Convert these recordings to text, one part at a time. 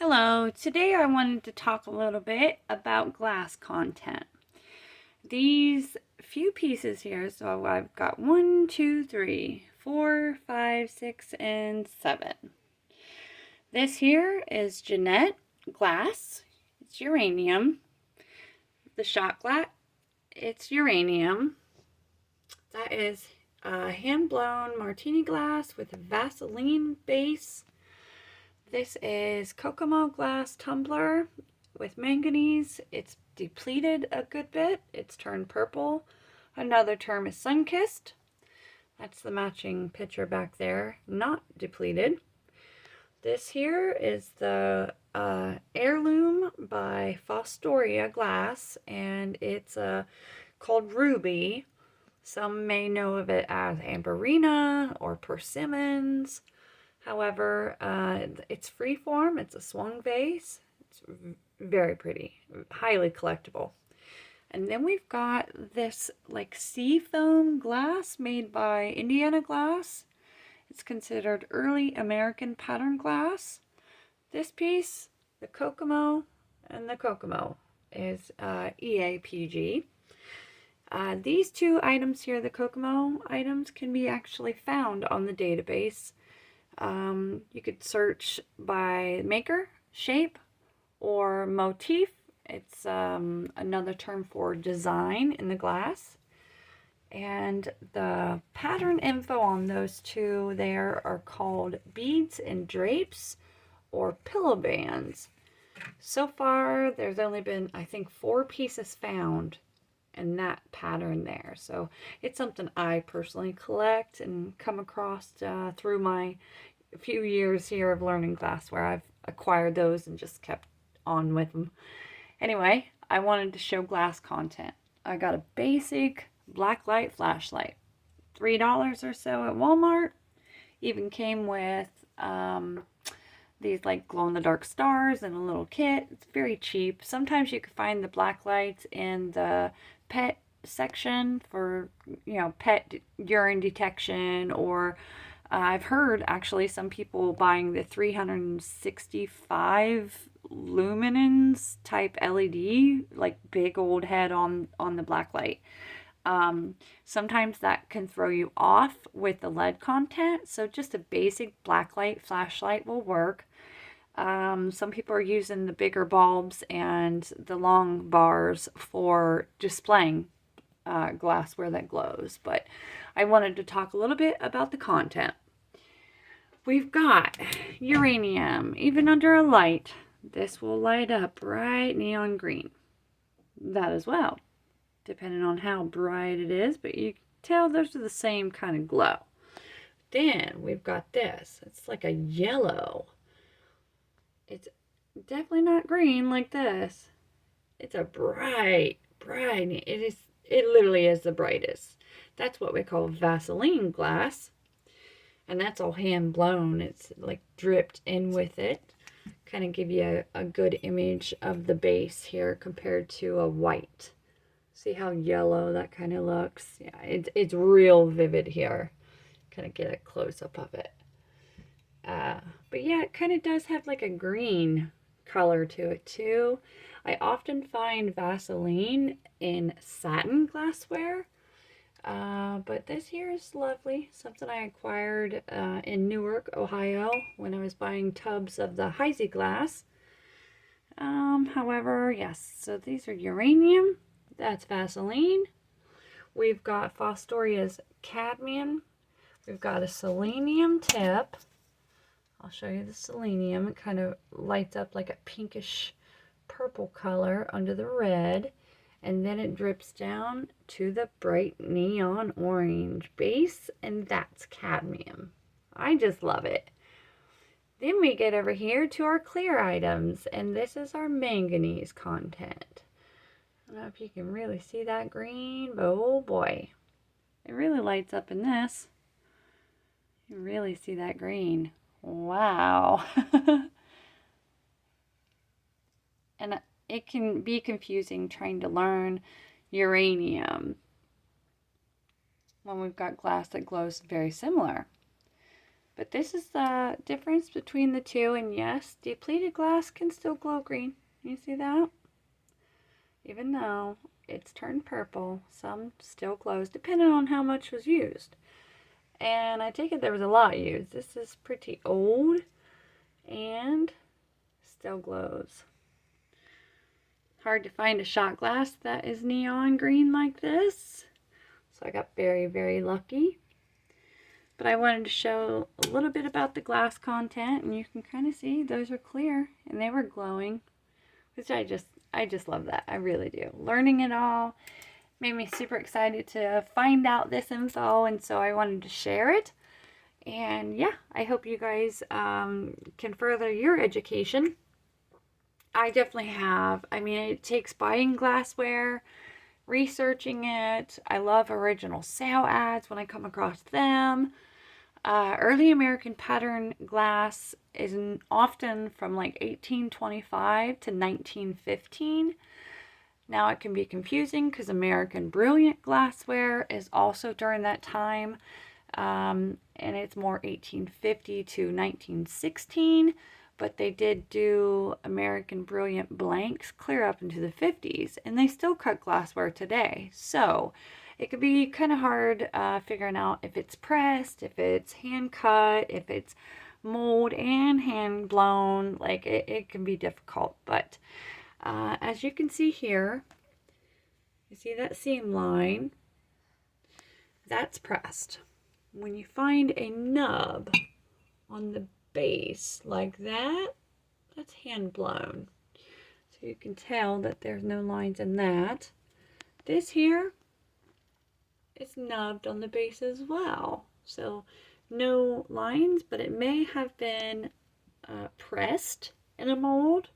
Hello, today I wanted to talk a little bit about glass content. These few pieces here, so I've got 1, 2, 3, 4, 5, 6, and 7. This here is Jeanette glass, it's uranium. The shot glass, it's uranium. That is a hand-blown martini glass with a Vaseline base. This is Kokomo glass tumbler with manganese. It's depleted a good bit. It's turned purple. Another term is sun-kissed. That's the matching picture back there, not depleted. This here is the Heirloom by Fostoria glass, and it's called Ruby. Some may know of it as Amberina or Persimmons. However, it's freeform, it's a swung vase, it's very pretty, highly collectible. And then we've got this like sea foam glass made by Indiana Glass. It's considered early American pattern glass. This piece, the Kokomo, and the Kokomo is EAPG. These two items here, the Kokomo items, can be actually found on the database. You could search by maker, shape, or motif. It's another term for design in the glass. And the pattern info on those two there are called beads and drapes or pillowbands. So far, there's only been, I think, 4 pieces found in that pattern there. So it's something I personally collect and come across through my few years here of learning glassware. I've acquired those and just kept on with them. Anyway, I wanted to show glass content. I got a basic blacklight flashlight, $3 or so at Walmart. Even came with these like glow-in-the-dark stars and a little kit. It's very cheap. Sometimes you can find the black lights in the pet section for, pet urine detection, or I've heard actually some people buying the 365 luminance type LED, like big old head on the black light. Sometimes that can throw you off with the lead content, so just a basic blacklight flashlight will work. Some people are using the bigger bulbs and the long bars for displaying glassware that glows, but I wanted to talk a little bit about the content. We've got uranium. Even under a light, this will light up bright neon green. That as well, depending on how bright it is, but you can tell those are the same kind of glow. Then we've got this. It's like a yellow. It's definitely not green like this. It's a bright. It literally is the brightest. That's what we call Vaseline glass. And that's all hand blown. It's like dripped in with it. Kind of give you a good image of the base here compared to a white. See how yellow that kind of looks? Yeah, it's real vivid here. Kind of get a close-up of it. But yeah, it kind of does have like a green color to it too. I often find Vaseline in satin glassware. But this here is lovely. Something I acquired in Newark, Ohio when I was buying tubs of the Heisey glass. However, yes, so these are uranium. That's Vaseline. We've got Fostoria's cadmium. We've got a selenium tip. I'll show you the selenium. It kind of lights up like a pinkish purple color under the red. And then it drips down to the bright neon orange base, and that's cadmium. I just love it. Then we get over here to our clear items, and this is our manganese content. I don't know if you can really see that green, but oh boy. It really lights up in this. You really see that green. Wow. And it can be confusing trying to learn uranium when we've got glass that glows very similar. But this is the difference between the two, and yes, depleted glass can still glow green. You see that? Even though it's turned purple, some still glows depending on how much was used. And I take it there was a lot used. This is pretty old and still glows. Hard to find a shot glass that is neon green like this. So I got very, very lucky. But I wanted to show a little bit about the glass content, and you can kind of see those are clear and they were glowing, which I just love that. I really do. Learning it all made me super excited to find out this info, and so I wanted to share it. And yeah, I hope you guys can further your education. I definitely have. I mean, it takes buying glassware, researching it. I love original sale ads when I come across them. Early American pattern glass is often from like 1825 to 1915. Now it can be confusing because American brilliant glassware is also during that time, and it's more 1850 to 1916. But they did do American brilliant blanks clear up into the 50s, and they still cut glassware today. So it could be kind of hard figuring out if it's pressed, if it's hand cut, if it's mold and hand blown. Like it can be difficult. But as you can see here, you see that seam line? That's pressed. When you find a nub on the base like that, that's hand blown. So you can tell that there's no lines in that. This here is nubbed on the base as well. So no lines, but it may have been pressed in a mold.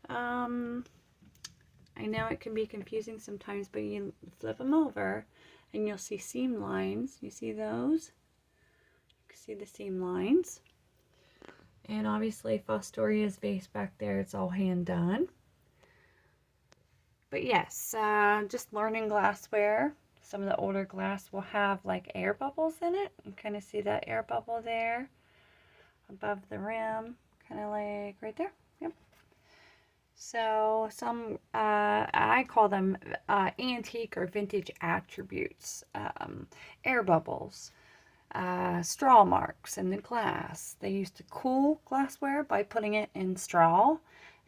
I know it can be confusing sometimes, but you flip them over and you'll see seam lines. You see those? You can see the seam lines. And obviously Fostoria's vase back there, it's all hand done. But yes, just learning glassware. Some of the older glass will have like air bubbles in it. You kind of see that air bubble there above the rim, kind of like right there. Yep. So some, I call them antique or vintage attributes. Air bubbles. Straw marks in the glass. They used to cool glassware by putting it in straw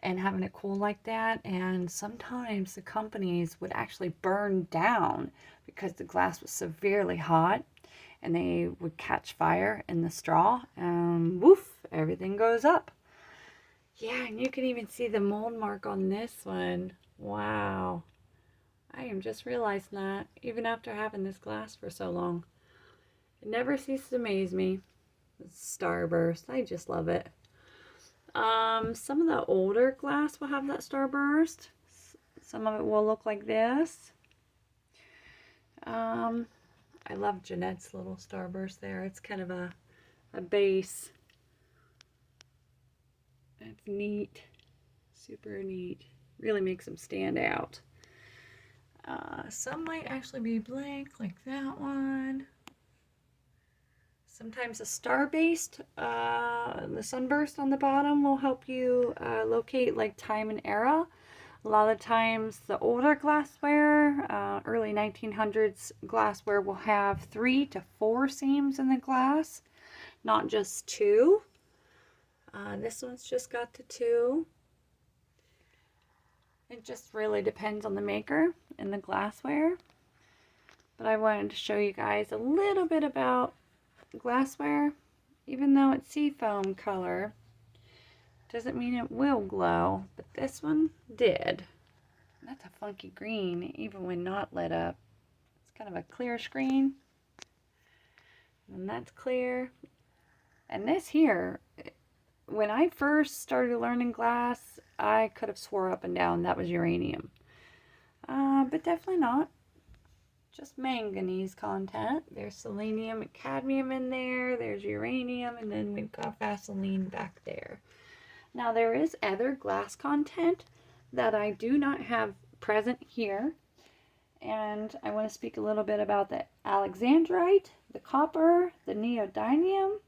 and having it cool like that, and sometimes the companies would actually burn down because the glass was severely hot, and they would catch fire in the straw and woof, everything goes up. Yeah, and you can even see the mold mark on this one. Wow, I am just realizing that even after having this glass for so long. It never ceases to amaze me. Starburst. I just love it. Some of the older glass will have that starburst. Some of it will look like this. I love Jeanette's little starburst there. It's kind of a base. It's neat. Super neat. Really makes them stand out. Some might actually be blank, like that one. Sometimes a star-based, the sunburst on the bottom will help you locate like time and era. A lot of times the older glassware, early 1900s glassware will have 3 to 4 seams in the glass, not just 2. This one's just got the 2. It just really depends on the maker and the glassware. But I wanted to show you guys a little bit about glassware. Even though it's seafoam color, doesn't mean it will glow, but this one did. That's a funky green even when not lit up. It's kind of a clear screen, and that's clear. And this here, when I first started learning glass, I could have swore up and down that was uranium, but definitely not. Just manganese content. There's selenium and cadmium in there. There's uranium, and then we've got Vasoline back there. Now there is other glass content that I do not have present here, and I want to speak a little bit about the alexandrite, the copper, the neodymium,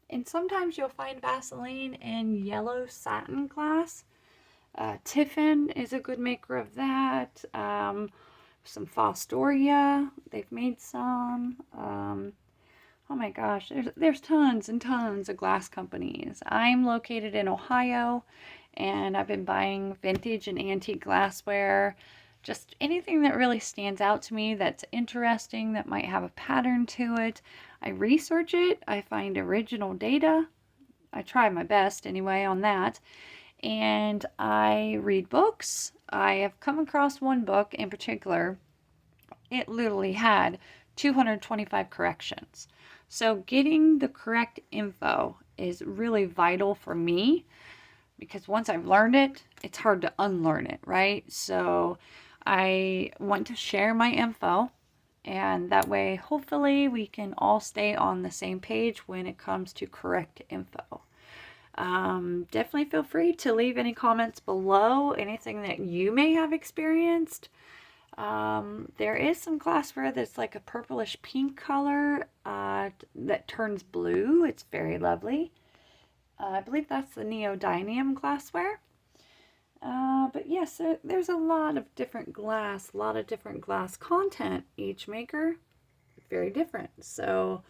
And sometimes you'll find Vaseline in yellow satin glass. Tiffin is a good maker of that. Some Fostoria, they've made some. Oh my gosh, there's tons and tons of glass companies. I'm located in Ohio, and I've been buying vintage and antique glassware. Just anything that really stands out to me that's interesting, that might have a pattern to it. I research it, I find original data. I try my best anyway on that. And I read books. I have come across one book in particular. It literally had 225 corrections. So getting the correct info is really vital for me, because once I've learned it, it's hard to unlearn it, right? So I want to share my info, and that way hopefully we can all stay on the same page when it comes to correct info. Definitely feel free to leave any comments below, anything that you may have experienced. There is some glassware that's like a purplish pink color that turns blue. It's very lovely. I believe that's the neodymium glassware. But yes, there's a lot of different glass, a lot of different glass content. Each maker, very different. So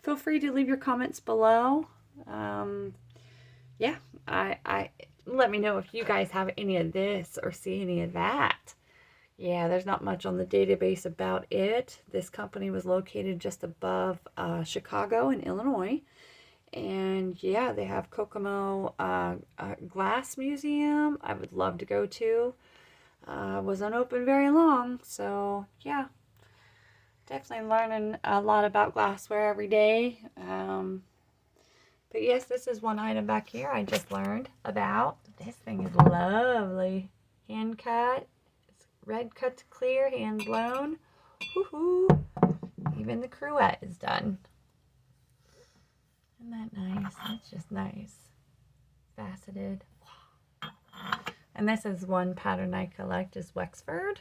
feel free to leave your comments below. Yeah, I let me know if you guys have any of this or see any of that. Yeah, there's not much on the database about it. This company was located just above Chicago in Illinois. And yeah, they have Kokomo Glass Museum. I would love to go to. Wasn't open very long, so yeah. Definitely learning a lot about glassware every day. But yes, this is one item back here I just learned about. This thing is lovely. Hand cut. It's red cut to clear, hand blown. Woohoo! Even the cruette is done. Isn't that nice? That's just nice. Faceted. And this is one pattern I collect, is Wexford.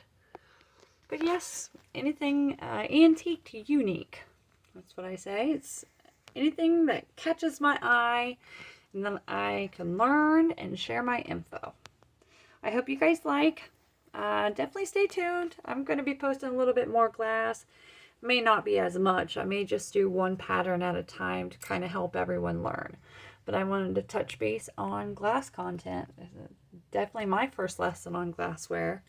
But yes, anything antique to unique. That's what I say. It's anything that catches my eye, and then I can learn and share my info. I hope you guys like. Definitely stay tuned. I'm going to be posting a little bit more glass. May not be as much. I may just do one pattern at a time to kind of help everyone learn. But I wanted to touch base on glass content. Definitely my first lesson on glassware.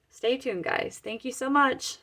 Stay tuned, guys. Thank you so much.